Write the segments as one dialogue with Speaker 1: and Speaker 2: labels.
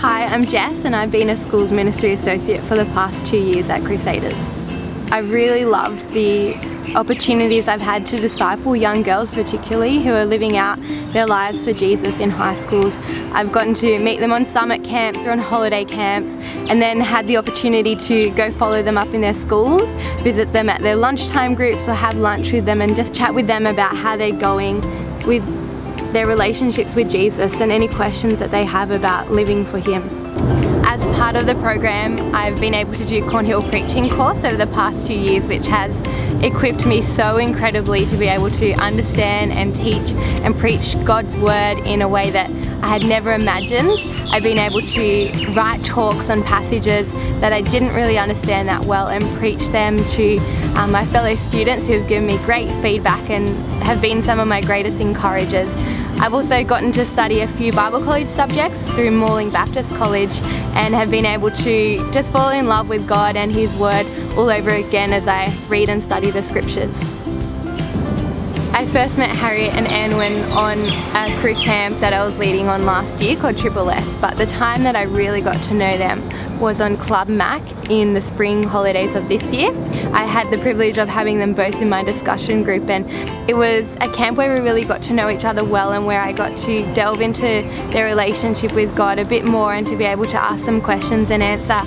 Speaker 1: Hi, I'm Jess and I've been a schools ministry associate for the past 2 years at Crusaders. I really loved the opportunities I've had to disciple young girls particularly who are living out their lives for Jesus in high schools. I've gotten to meet them on summit camps or on holiday camps and then had the opportunity to go follow them up in their schools, visit them at their lunchtime groups or have lunch with them and just chat with them about how they're going with their relationships with Jesus and any questions that they have about living for Him. As part of the program, I've been able to do Cornhill preaching course over the past 2 years, which has equipped me so incredibly to be able to understand and teach and preach God's word in a way that I had never imagined. I've been able to write talks on passages that I didn't really understand that well and preach them to my fellow students who have given me great feedback and have been some of my greatest encouragers. I've also gotten to study a few Bible college subjects through Morling Baptist College and have been able to just fall in love with God and His Word all over again as I read and study the scriptures. I first met Harriet and Anne on a crew camp that I was leading on last year called Triple S, but the time that I really got to know them was on Club Mac in the spring holidays of this year. I had the privilege of having them both in my discussion group, and it was a camp where we really got to know each other well and where I got to delve into their relationship with God a bit more and to be able to ask them questions and answer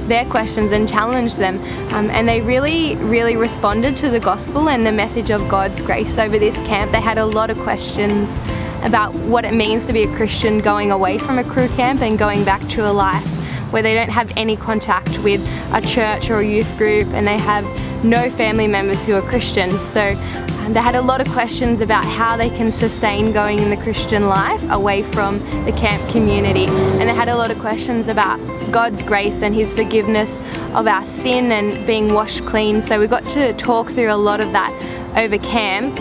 Speaker 1: their questions and challenge them. And they really responded to the gospel and the message of God's grace over this camp. They had a lot of questions about what it means to be a Christian going away from a crew camp and going back to a life where they don't have any contact with a church or a youth group and they have no family members who are Christians. So they had a lot of questions about how they can sustain going in the Christian life away from the camp community. And they had a lot of questions about God's grace and His forgiveness of our sin and being washed clean. So we got to talk through a lot of that over camp.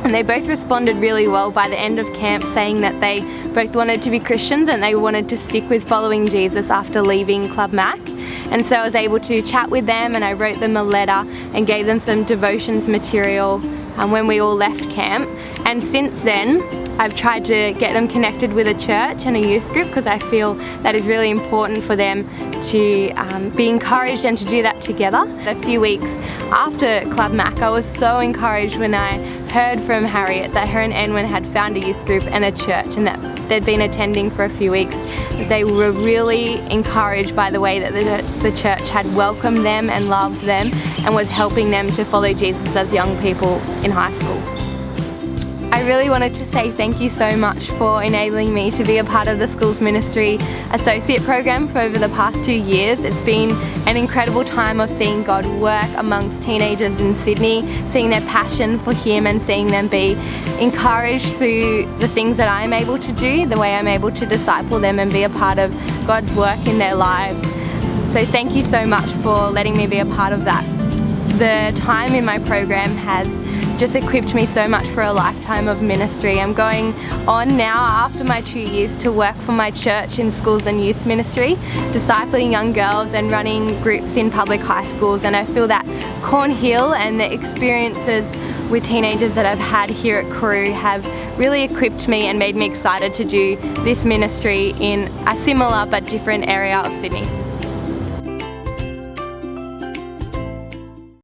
Speaker 1: And they both responded really well by the end of camp, saying that they both wanted to be Christians and they wanted to stick with following Jesus after leaving Club Mac. And so I was able to chat with them and I wrote them a letter and gave them some devotions material when we all left camp. And since then, I've tried to get them connected with a church and a youth group because I feel that is really important for them to be encouraged and to do that together. A few weeks after Club Mac, I was so encouraged when I heard from Harriet that her and Anne had found a youth group and a church and that they'd been attending for a few weeks. They were really encouraged by the way that the church had welcomed them and loved them and was helping them to follow Jesus as young people in high school. I really wanted to say thank you so much for enabling me to be a part of the Schools Ministry Associate Program for over the past 2 years. It's been an incredible time of seeing God work amongst teenagers in Sydney, seeing their passion for Him and seeing them be encouraged through the things that I'm able to do, the way I'm able to disciple them and be a part of God's work in their lives. So thank you so much for letting me be a part of that. The time in my program has just equipped me so much for a lifetime of ministry. I'm going on now after my 2 years to work for my church in schools and youth ministry, discipling young girls and running groups in public high schools, and I feel that Cornhill and the experiences with teenagers that I've had here at CRU have really equipped me and made me excited to do this ministry in a similar but different area of Sydney.